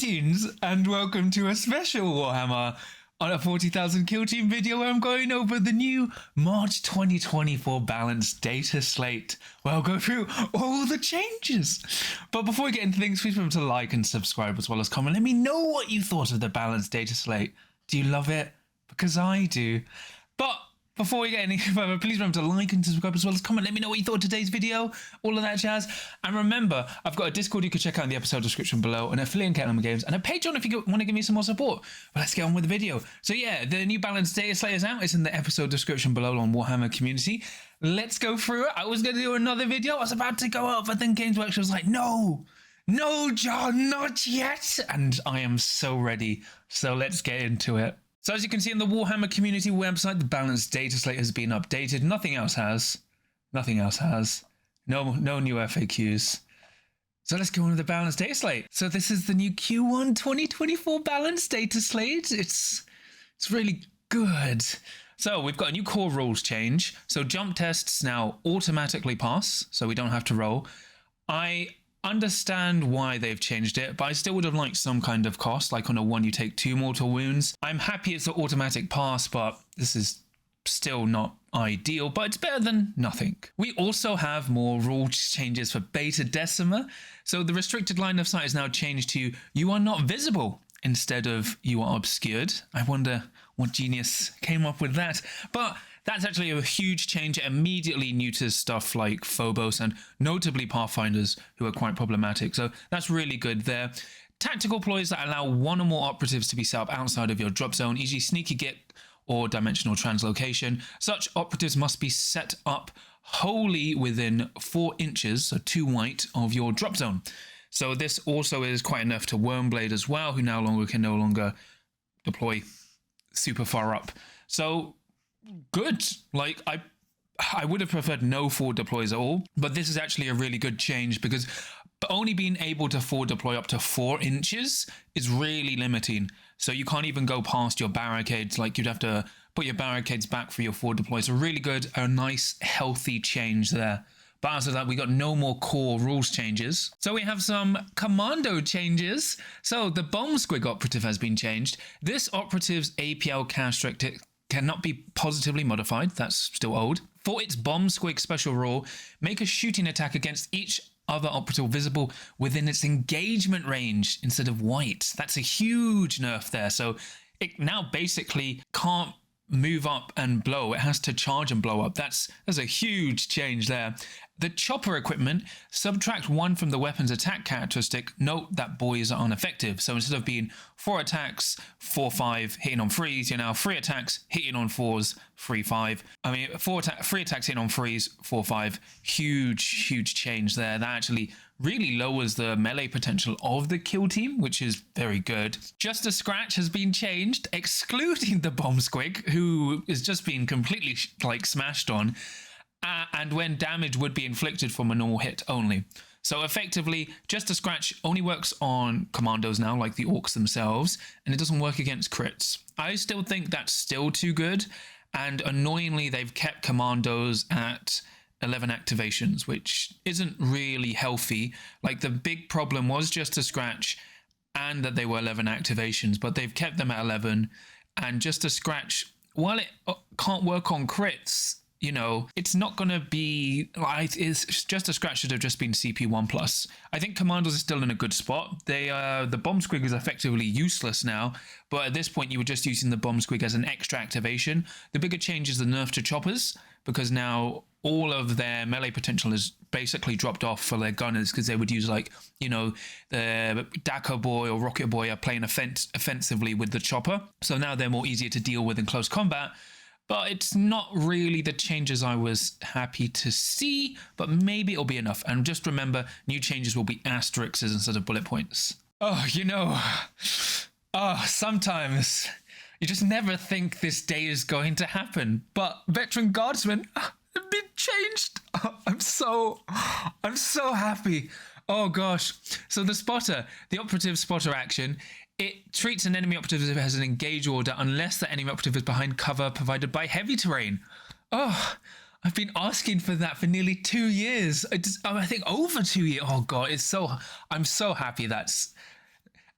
Greetings and welcome to a special Warhammer on a 40,000 kill team video where I'm going over the new March 2024 Balance Dataslate, where I'll go through all the changes. But before we get into things, please remember to like and subscribe as well as comment. Let me know what you thought of the Balance Dataslate. Do you love it? Because I do. But before we get any further, please remember to like and subscribe as well as comment. Let me know what you thought of today's video, all of that jazz. And remember, I've got a Discord you can check out in the episode description below, an affiliate in Warhammer Games, and a Patreon if you want to give me some more support. But let's get on with the video. So yeah, the new Balance Dataslate is out. It's in the episode description below on Warhammer Community. Let's go through it. I was going to do another video. I was about to go up, but then Games Workshop was like, no, John, not yet. And I am so ready. So let's get into it. So as you can see on the Warhammer Community website, the Balance Dataslate has been updated. Nothing else has. No new FAQs. So let's go on to the Balance Dataslate. So this is the new Q1 2024 Balance Dataslate. It's really good. So we've got a new core rules change. So jump tests now automatically pass, so we don't have to roll. I understand why they've changed it, but I still would have liked some kind of cost, like on a 1 you take 2 mortal wounds. I'm happy it's an automatic pass, but this is still not ideal, but it's better than nothing. We also have more rule changes for Bheta-Decima. So the restricted line of sight is now changed to you are not visible instead of you are obscured. I wonder what genius came up with that, but that's actually a huge change. It immediately neuters stuff like Phobos and notably Pathfinders, who are quite problematic. So that's really good there. Tactical ploys that allow 1 or more operatives to be set up outside of your drop zone, e.g. Sneaky Git or Dimensional Translocation. Such operatives must be set up wholly within 4 inches, so 2 white, of your drop zone. So this also is quite enough to Wyrmblade as well, who can no longer deploy super far up. So good. Like I would have preferred no forward deploys at all, but this is actually a really good change because only being able to forward deploy up to 4 inches is really limiting. So you can't even go past your barricades. Like you'd have to put your barricades back for your forward deploy. So really good, a nice healthy change there. But after that, we got no more core rules changes. So we have some Kommando changes. So the Bomb Squig operative has been changed. This operative's APL characteristic cannot be positively modified. That's still old. For its Bomb Squig special rule, make a shooting attack against each other operative visible within its engagement range instead of white. That's a huge nerf there. So it now basically can't move up and blow. It has to charge and blow up. That's a huge change there. The chopper equipment, subtract 1 from the weapon's attack characteristic. Note that boys are ineffective. So instead of being 4 attacks, 4/5 hitting on 3s, you're now 3 attacks hitting on 4s, 3/5. I mean, 3 attacks hitting on 3s, 4/5. Huge change there. That actually really lowers the melee potential of the kill team, which is very good. Just a Scratch has been changed, excluding the Bomb Squig, who is just being completely smashed on. And when damage would be inflicted from a normal hit only. So effectively, Just a Scratch only works on commandos now, like the orcs themselves, and it doesn't work against crits. I still think that's still too good, and annoyingly, they've kept commandos at 11 activations, which isn't really healthy. Like the big problem was Just a Scratch and that they were 11 activations, but they've kept them at 11, and Just a Scratch, while it can't work on crits, you know, it's not going to be, it's Just a Scratch should have just been CP1+. I think Commandos are still in a good spot. The Bomb Squig is effectively useless now, but at this point you were just using the Bomb Squig as an extra activation. The bigger change is the nerf to choppers, because now all of their melee potential is basically dropped off for their gunners, because they would use the Dakar Boy or Rocket Boy are playing offensively with the chopper. So now they're more easier to deal with in close combat. But it's not really the changes I was happy to see, but maybe it'll be enough. And just remember, new changes will be asterisks instead of bullet points. Sometimes you just never think this day is going to happen. But Veteran Guardsmen have been changed. I'm so happy. Oh gosh. So the spotter, the operative spotter action, it treats an enemy operative as if it has an engage order unless the enemy operative is behind cover provided by heavy terrain. Oh, I've been asking for that for nearly 2 years. I think over 2 years. Oh God, I'm so happy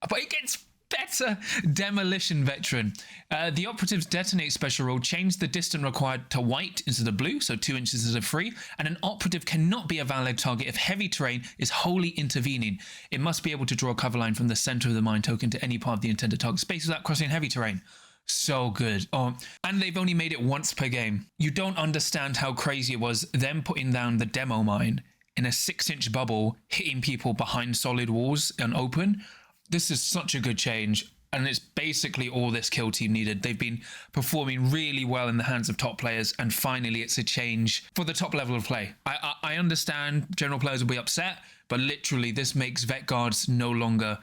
but it gets better. Demolition Veteran. The operative's detonate special rule changed the distance required to white instead of blue, so 2 inches instead of 3, and an operative cannot be a valid target if heavy terrain is wholly intervening. It must be able to draw a cover line from the center of the mine token to any part of the intended target space without crossing heavy terrain. So good. Oh, and they've only made it once per game. You don't understand how crazy it was them putting down the demo mine in a 6-inch bubble, hitting people behind solid walls and open. This is such a good change, and it's basically all this kill team needed. They've been performing really well in the hands of top players, and finally it's a change for the top level of play. I understand general players will be upset, but literally this makes Vet Guards no longer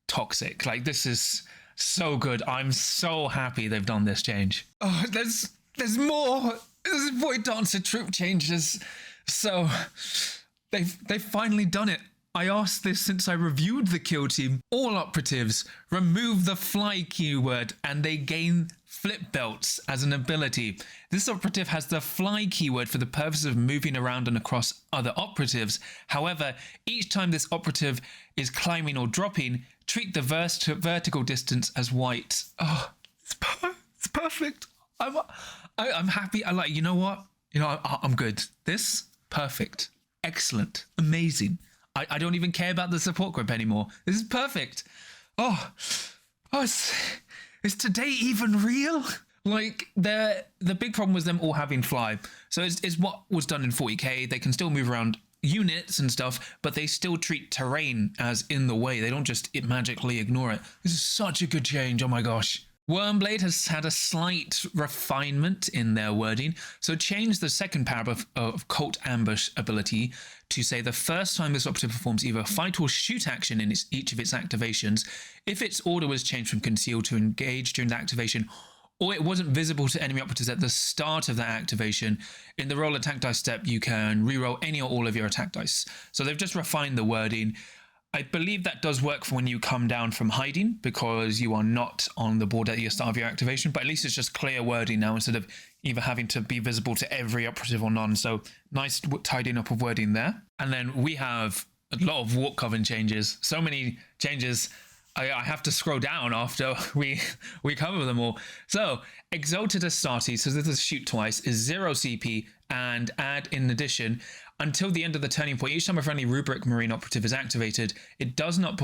toxic. Like, this is so good. I'm so happy they've done this change. Oh, there's more. There's Void Dancer Troupe changes. So they've finally done it. I asked this since I reviewed the kill team. All operatives remove the fly keyword and they gain flip belts as an ability. This operative has the fly keyword for the purpose of moving around and across other operatives. However, each time this operative is climbing or dropping, treat the vertical distance as white. Oh, it's perfect. I'm happy. I like, you know what? You know, I'm good. This, perfect. Excellent. Amazing. I don't even care about the support group anymore. This is perfect. Oh, is today even real? Like, the big problem was them all having fly. So it's what was done in 40k. They can still move around units and stuff, but they still treat terrain as in the way. They don't just magically ignore it. This is such a good change. Oh my gosh. Wyrmblade has had a slight refinement in their wording, so change the second paragraph of Cult Ambush ability to say the first time this operative performs either a fight or shoot action in each of its activations, if its order was changed from conceal to engage during the activation, or it wasn't visible to enemy operatives at the start of that activation, in the roll attack dice step you can reroll any or all of your attack dice. So they've just refined the wording. I believe that does work for when you come down from hiding, because you are not on the board at the start of your activation, but at least it's just clear wording now instead of either having to be visible to every operative or none. So nice tidying up of wording there. And then we have a lot of Coven changes. So many changes, I have to scroll down after we cover them all. So Exalted Astartes, so this is shoot twice, is 0 CP, and add in addition, until the end of the turning point, each time a friendly rubric marine operative is activated, if it does not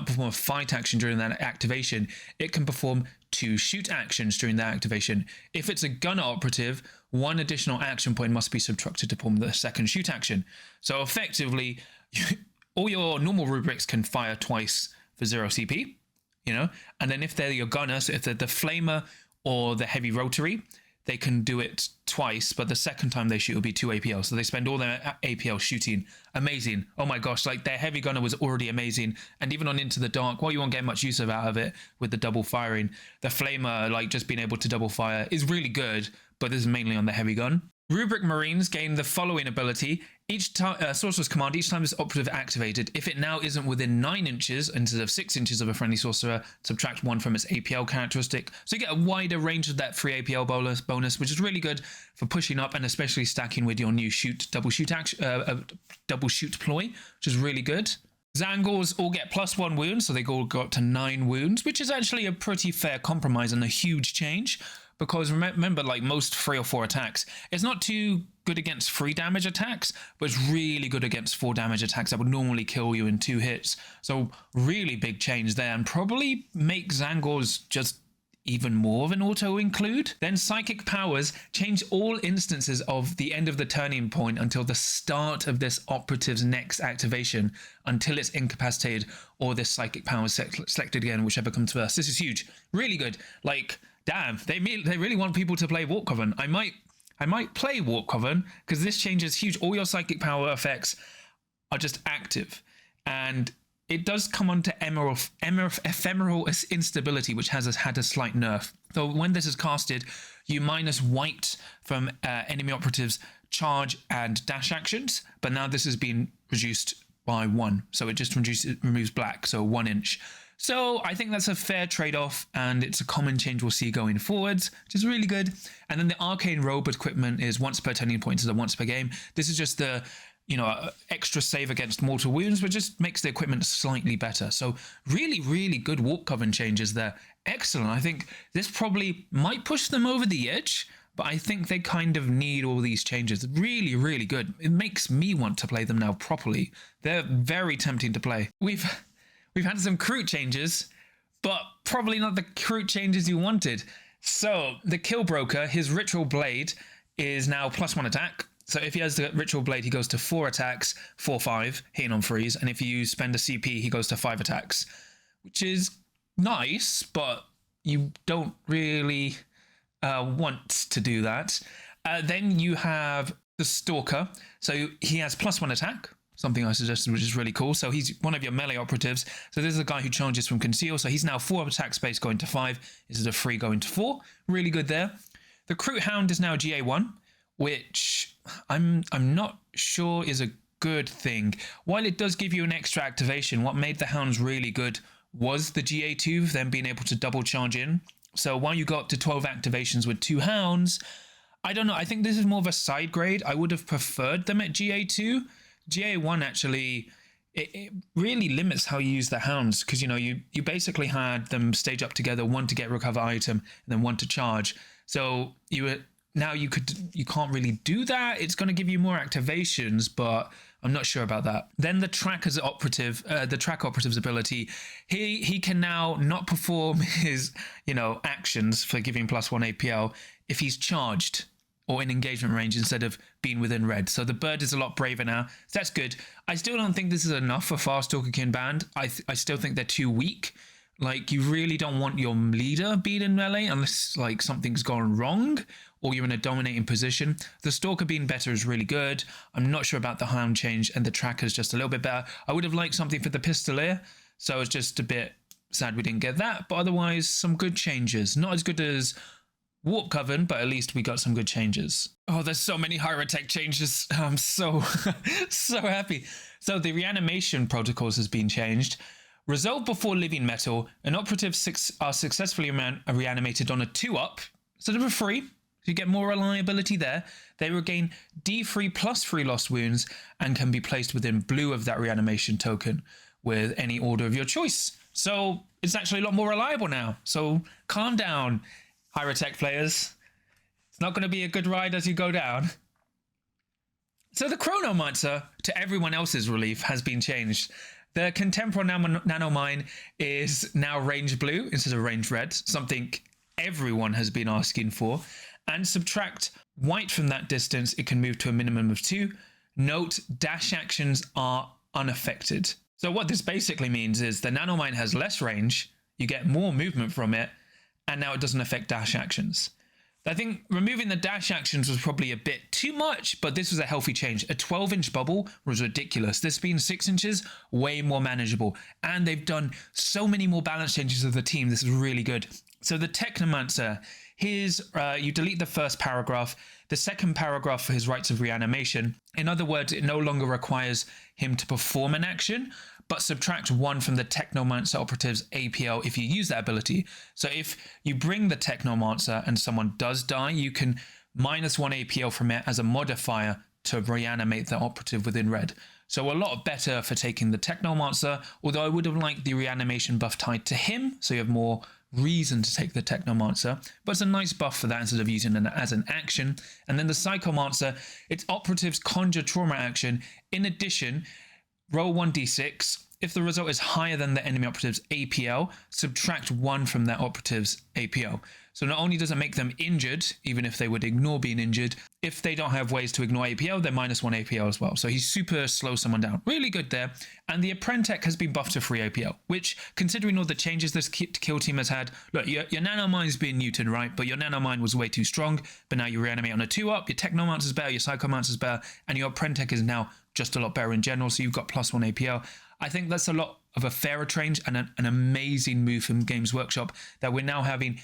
perform a fight action during that activation, it can perform 2 shoot actions during that activation. If it's a gunner operative, 1 additional action point must be subtracted to perform the second shoot action. So effectively, all your normal rubrics can fire twice for 0 CP, you know, and then if they're your gunner, so if they're the flamer or the heavy rotary, they can do it twice, but the second time they shoot will be 2 APL. So they spend all their APL shooting. Amazing. Oh my gosh, like their heavy gunner was already amazing. And even on Into the Dark, while you won't get much use out of it with the double firing, the flamer, like just being able to double fire is really good, but this is mainly on the heavy gun. Rubric Marines gain the following ability. Each time, Sorcerer's Command, each time this operative activated, if it now isn't within 9 inches instead of 6 inches of a friendly sorcerer, subtract 1 from its APL characteristic. So you get a wider range of that free APL bonus, which is really good for pushing up and especially stacking with your new double shoot ploy, which is really good. Zangors all get +1 wounds, so they all go up to 9 wounds, which is actually a pretty fair compromise and a huge change. Because remember, like most 3 or 4 attacks, it's not too good against 3 damage attacks, but it's really good against 4 damage attacks that would normally kill you in 2 hits. So really big change there, and probably make Zangors just even more of an auto-include. Then Psychic Powers change all instances of the end of the turning point until the start of this operative's next activation, until it's incapacitated or this Psychic Power is selected again, whichever comes first. This is huge. Really good. Like, damn, they really want people to play Warp Coven. I might play Warp Coven because this change is huge. All your psychic power effects are just active, and it does come onto ephemeral instability, which has had a slight nerf. So when this is casted, you minus white from enemy operatives' charge and dash actions, but now this has been reduced by 1, so it just removes black, so 1 inch. So I think that's a fair trade-off, and it's a common change we'll see going forwards, which is really good. And then the Arcane Robe equipment is once per turning point instead of once per game. This is just the you know, extra save against mortal wounds, but just makes the equipment slightly better. So really, really good Coven changes there. Excellent. I think this probably might push them over the edge, but I think they kind of need all these changes. Really, really good. It makes me want to play them now properly. They're very tempting to play. We've had some crew changes, but probably not the crew changes you wanted. So the Kill Broker, his Ritual Blade is now +1 attack. So if he has the Ritual Blade, he goes to 4 attacks, 4/5, hitting on freeze. And if you spend a CP, he goes to 5 attacks, which is nice, but you don't really want to do that. Then you have the Stalker. So he has +1 attack, something I suggested, which is really cool. So he's one of your melee operatives. So this is a guy who changes from Conceal. So he's now 4 attack space going to 5. This is a 3 going to 4. Really good there. The Recruit Hound is now GA1, which I'm not sure is a good thing. While it does give you an extra activation, what made the Hounds really good was the GA2, them being able to double charge in. So while you got up to 12 activations with 2 Hounds, I don't know, I think this is more of a side grade. I would have preferred them at GA2. GA1 actually, it really limits how you use the Hounds, because you know you basically had them stage up together, 1 to get recover item and then 1 to charge. So you can't really do that. It's going to give you more activations, but I'm not sure about that. Then the Tracker's operative, the Track Operative's ability, he can now not perform his, you know, actions for giving +1 APL if he's charged or in engagement range instead of being within red. So the bird is a lot braver now. So that's good. I still don't think this is enough for Farstalker Kinband. I still think they're too weak. Like, you really don't want your leader being in melee unless, like, something's gone wrong or you're in a dominating position. The Stalker being better is really good. I'm not sure about the Hound change, and the Tracker's just a little bit better. I would have liked something for the Pistolier, so it's just a bit sad we didn't get that. But otherwise, some good changes. Not as good as Coven, but at least we got some good changes. Oh, there's so many Hierotek changes. I'm so, so happy. So the reanimation protocols has been changed. Resolve before living metal. An operative are successfully reanimated on a 2-up instead of a 3. You get more reliability there. They regain D3 plus 3 lost wounds and can be placed within blue of that reanimation token with any order of your choice. So it's actually a lot more reliable now. So calm down, Hierotek players. It's not going to be a good ride as you go down. So the Chronomancer, to everyone else's relief, has been changed. The Contemporary Nanomine is now range blue instead of range red, something everyone has been asking for. And subtract white from that distance, it can move to a minimum of 2. Note, dash actions are unaffected. So what this basically means is the Nanomine has less range, you get more movement from it, and now it doesn't affect dash actions. I think removing the dash actions was probably a bit too much, but this was a healthy change. A 12-inch bubble was ridiculous. This being 6 inches, way more manageable. And they've done so many more balance changes of the team. This is really good. So the Technomancer, you delete the first paragraph, the second paragraph for his rights of reanimation. In other words, it no longer requires him to perform an action, but subtract 1 from the Technomancer operative's APL if you use that ability. So if you bring the Technomancer and someone does die, you can -1 APL from it as a modifier to reanimate the operative within red. So a lot better for taking the Technomancer, although I would have liked the reanimation buff tied to him, so you have more reason to take the Technomancer, but it's a nice buff for that instead of using it as an action. And then the Psychomancer, its operative's conjure trauma action. In addition, roll 1d6. If the result is higher than the enemy operative's APL, subtract 1 from that operative's APL. So not only does it make them injured, even if they would ignore being injured, if they don't have ways to ignore APL, they're -1 APL as well. So he's super slow someone down. Really good there. And the Apprentech has been buffed to 3 APL, which, considering all the changes this kill team has had, look, your Nanomine's been neutered, right? But your Nanomine was way too strong, but now you reanimate on a 2-up, your Technomancer's better, your Psychomancer's better, and your Apprentech is now just a lot better in general, so you've got +1 APL. I think that's a lot of a fairer change and an amazing move from Games Workshop that we're now having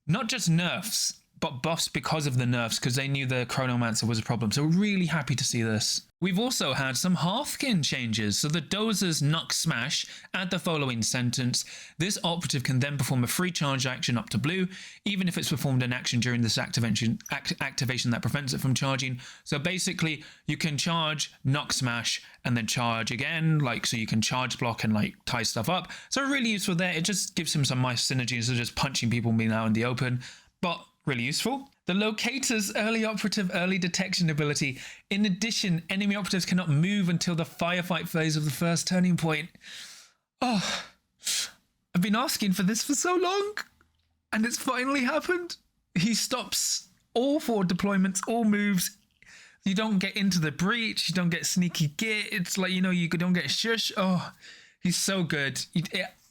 not just nerfs, buffs because of the nerfs, because they knew the Chronomancer was a problem. So really happy to see this. We've also had some Hearthkyn changes. So the Dozer's Nux Smash, add the following sentence. This operative can then perform a free charge action up to blue, even if it's performed an action during this activation that prevents it from charging. So basically, you can charge, Nux Smash, and then charge again, like, so you can charge block and like tie stuff up. So really useful there. It just gives him some nice synergy instead of just punching people being out in the open, but really useful. The Locator's early operative early detection ability. In addition, enemy operatives cannot move until the firefight phase of the first turning point. Oh, I've been asking for this for so long, and it's finally happened. He stops all forward deployments, all moves. You don't get into the breach, you don't get sneaky git. It's like, you know, you don't get shush. Oh, he's so good.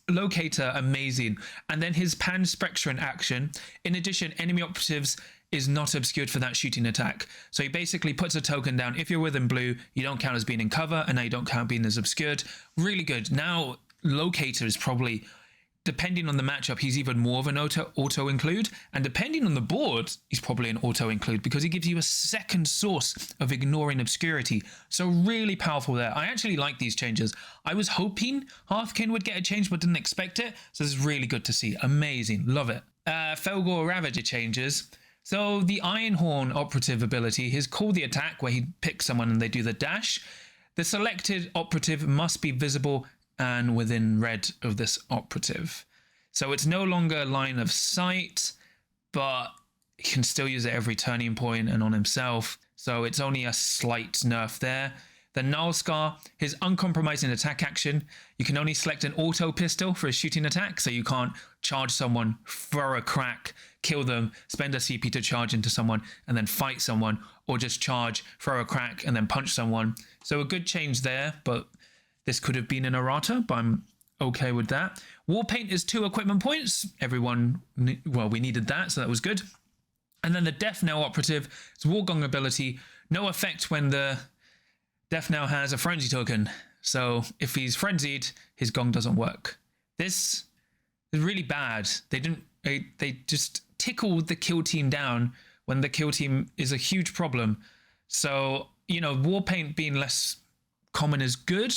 Locator, amazing. And then his Pan-Spectron action. In addition, enemy operatives is not obscured for that shooting attack. So he basically puts a token down. If you're within blue, you don't count as being in cover, and now you don't count being as obscured. Really good. Now, Locator is probably, depending on the matchup, he's even more of an auto include, and depending on the board, he's probably an auto include because he gives you a second source of ignoring obscurity. So really powerful there. I actually like these changes. I was hoping Hearthkyn would get a change, but didn't expect it. So this is really good to see. Amazing. Love it. Fellgor Ravager changes. So the Ironhorn operative ability, his call the attack, where he picks someone and they do the dash. The selected operative must be visible and within red of this operative. So it's no longer line of sight, but he can still use it every turning point and on himself. So it's only a slight nerf there. The Nullscar, his uncompromising attack action. You can only select an auto pistol for a shooting attack, so you can't charge someone, throw a crack, kill them, spend a CP to charge into someone, and then fight someone, or just charge, throw a crack, and then punch someone. So a good change there, but this could have been an errata, but I'm okay with that. Warpaint is 2 equipment points. Everyone, well, we needed that, so that was good. And then the Death Knell operative, its Wargong ability, no effect when the Death Knell has a frenzy token. So if he's frenzied, his gong doesn't work. This is really bad. They just tickled the kill team down when the kill team is a huge problem. So, you know, Warpaint being less common is good,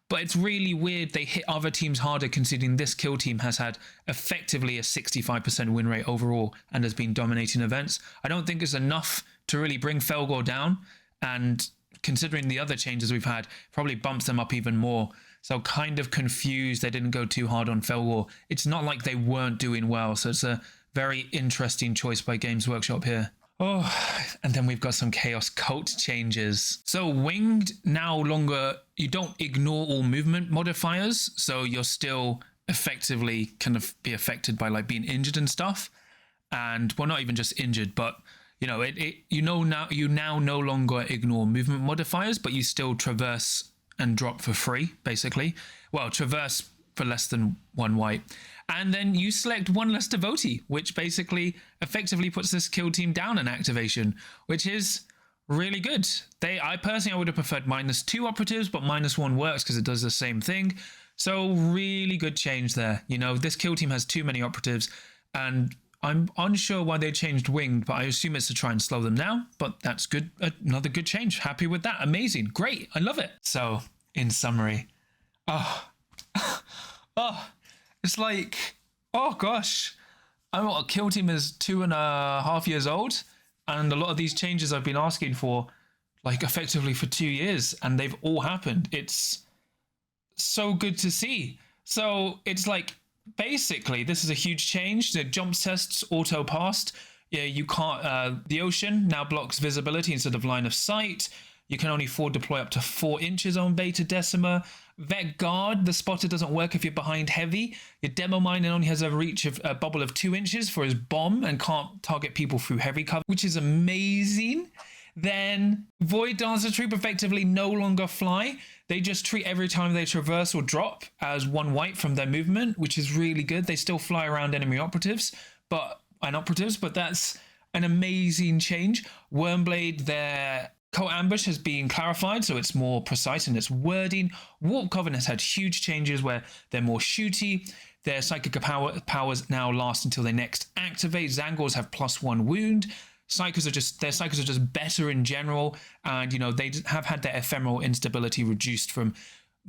but it's really weird they hit other teams harder considering this kill team has had effectively a 65% win rate overall and has been dominating events. I don't think it's enough to really bring Fellgor down, and considering the other changes we've had, probably bumps them up even more. So kind of confused they didn't go too hard on Fellgor. It's not like they weren't doing well, so it's a very interesting choice by Games Workshop here. Oh, and then we've got some Chaos Cult changes. So Winged, now longer, you don't ignore all movement modifiers, so you're still effectively kind of be affected by like being injured and stuff. And, well, not even just injured, but you know, you now no longer ignore movement modifiers, but you still traverse and drop for free, basically. Well, traverse for less than 1 white. And then you select 1 less devotee, which basically effectively puts this kill team down in activation, which is really good. I personally would have preferred -2 operatives, but -1 works because it does the same thing. So really good change there. You know, this kill team has too many operatives, and I'm unsure why they changed Winged, but I assume it's to try and slow them down. But that's good. Another good change. Happy with that. Amazing. Great. I love it. So, in summary, it's like, oh gosh, a kill team is 2.5 years old, and a lot of these changes I've been asking for, like effectively for 2 years, and they've all happened. It's so good to see. So it's like, basically, this is a huge change. The jump tests auto passed. Yeah, you can't. The ocean now blocks visibility instead of line of sight. You can only forward deploy up to 4 inches on Bheta-Decima. Vet Guard, the spotter doesn't work if you're behind heavy. Your Demo Miner only has a reach of a bubble of 2 inches for his bomb and can't target people through heavy cover, which is amazing. Then Void Dancer Troupe effectively no longer fly. They just treat every time they traverse or drop as 1 white from their movement, which is really good. They still fly around enemy operatives, but that's an amazing change. Wyrmblade, their Cult Ambush has been clarified, so it's more precise in its wording. Warp Coven has had huge changes where they're more shooty. Their psychic powers now last until they next activate. Zangors have +1 wound. Their psychos are just better in general, and you know they have had their ephemeral instability reduced from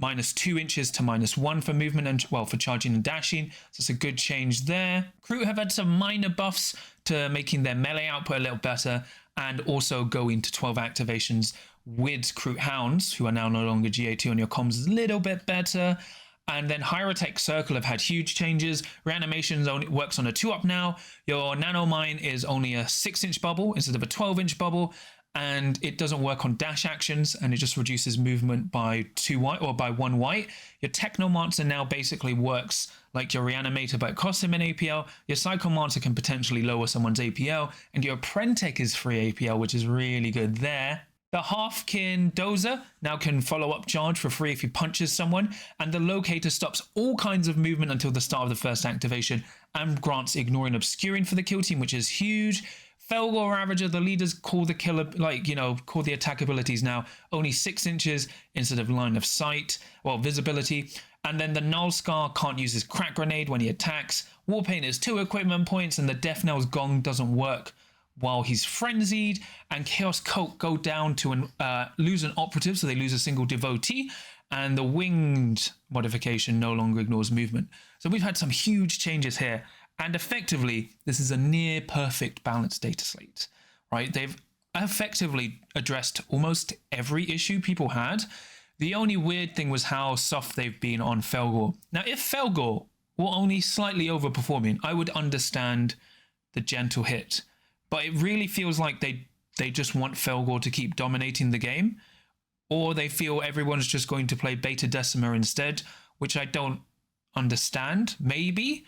-2 inches to -1 for movement and for charging and dashing. So it's a good change there. Troupe have had some minor buffs to making their melee output a little better, and also going to 12 activations with Troupe Hounds, who are now no longer GA2 on your comms, a little bit better. And then Hierotek Circle have had huge changes. Reanimations only works on a 2-up now. Your Nano Mine is only a 6-inch bubble instead of a 12-inch bubble. And it doesn't work on dash actions, and it just reduces movement by 2 white or by 1 white. Your Technomancer now basically works like your Reanimator, but it costs him an APL. Your Psychomancer can potentially lower someone's APL. And your Prentech is free APL, which is really good there. The Hearthkyn Dozer now can follow up charge for free if he punches someone, and the Locator stops all kinds of movement until the start of the first activation and grants Ignoring Obscuring for the kill team, which is huge. Fellgor Ravager, the leaders call the killer, call the attack abilities now only 6 inches instead of line of sight, visibility. And then the Null Scar can't use his crack grenade when he attacks. Warpaint is 2 equipment points, and the Death Knell's Gong doesn't work while he's frenzied. And Chaos Cult go down to lose an operative, so they lose a single devotee. And the Winged modification no longer ignores movement. So we've had some huge changes here. And effectively, this is a near perfect balanced data slate, right? They've effectively addressed almost every issue people had. The only weird thing was how soft they've been on Fellgor. Now, if Fellgor were only slightly overperforming, I would understand the gentle hit. But it really feels like they just want Fellgor to keep dominating the game, or they feel everyone's just going to play Bheta-Decima instead, which I don't understand. Maybe,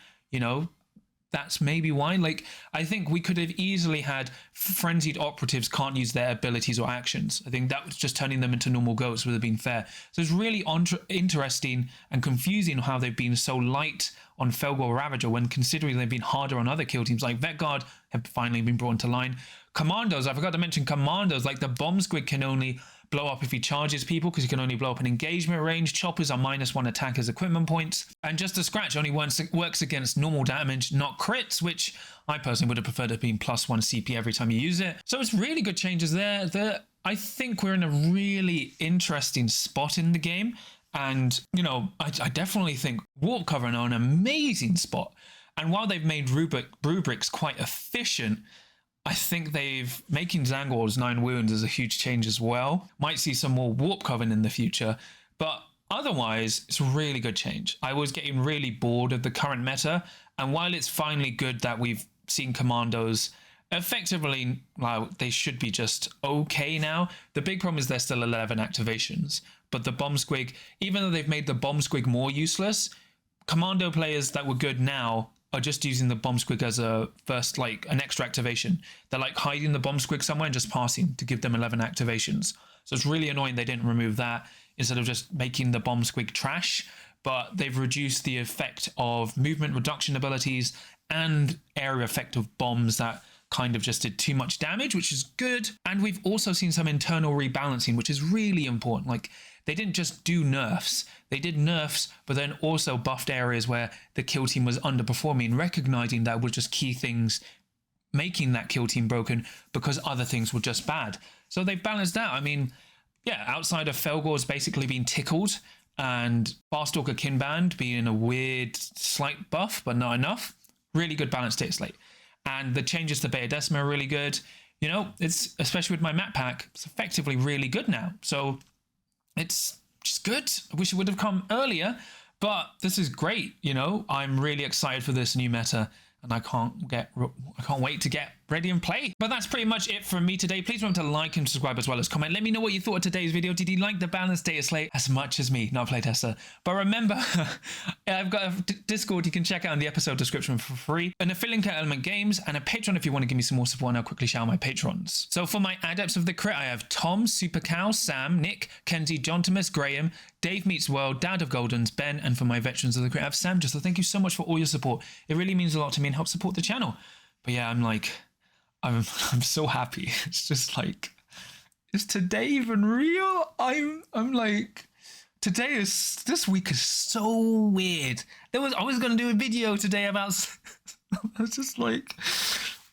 that's maybe why. Like, I think we could have easily had frenzied operatives can't use their abilities or actions. I think that was just turning them into normal goats would have been fair. So it's really interesting and confusing how they've been so light on Fellgor Ravager when considering they've been harder on other kill teams. Like Vetguard have finally been brought into line. Commandos, I forgot to mention Commandos, like the Bomb Squid can only blow up if he charges people because he can only blow up an engagement range. Choppers are -1 attack as equipment points. And just a scratch only works against normal damage, not crits, which I personally would have preferred to have been +1 CP every time you use it. So it's really good changes there. I think we're in a really interesting spot in the game. And, I definitely think Warp Coven are an amazing spot. And while they've made rubrics quite efficient, I think making Zangor's 9 wounds is a huge change as well. Might see some more Warp Coven in the future, but otherwise, it's a really good change. I was getting really bored of the current meta, and while it's finally good that we've seen Commandos effectively, they should be just okay now. The big problem is there's still 11 activations, but the Bomb Squig, even though they've made the Bomb Squig more useless, Commando players that were good now are just using the Bomb Squig as an extra activation. They're like hiding the Bomb Squig somewhere and just passing to give them 11 activations. So it's really annoying they didn't remove that instead of just making the Bomb Squig trash. But they've reduced the effect of movement reduction abilities and area effect of bombs that kind of just did too much damage, which is good. And we've also seen some internal rebalancing, which is really important. Like, they didn't just do nerfs. They did nerfs, but then also buffed areas where the kill team was underperforming, recognizing that were just key things making that kill team broken because other things were just bad. So they've balanced out. I mean, yeah, outside of Fellgor's basically being tickled and Farstalker Kinband being a weird slight buff, but not enough, really good balanced data slate. And the changes to Bheta-Decima are really good. It's, especially with my map pack, it's effectively really good now. So it's just good. I wish it would have come earlier, but this is great. I'm really excited for this new meta, and I can't wait to get ready and play. But that's pretty much it from me today. Please remember to like and subscribe as well as comment. Let me know what you thought of today's video. Did you like the Balance Data Slate as much as me, not a playtester? But remember, I've got a Discord you can check out in the episode description for free, an affiliate link at Element Games, and a Patreon if you want to give me some more support. And I'll quickly shout out my patrons. So for my Adepts of the Crit, I have Tom, Super Cow, Sam, Nick, Kenzie, John Thomas, Graham, Dave Meets World, Dad of Goldens, Ben, and for my Veterans of the Crit, I have Sam. Just so thank you so much for all your support. It really means a lot to me and helps support the channel. But yeah, I'm so happy. It's just like, is today even real? I'm like, This week is so weird. I was gonna do a video today about. I was just like,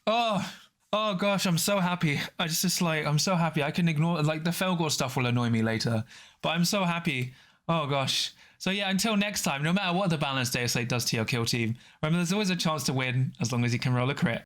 oh gosh, I'm so happy. I'm so happy. I can ignore like the Fellgor stuff will annoy me later, but I'm so happy. Oh gosh. So yeah, until next time, no matter what the Balance Dataslate does to your kill team, remember there's always a chance to win as long as you can roll a crit.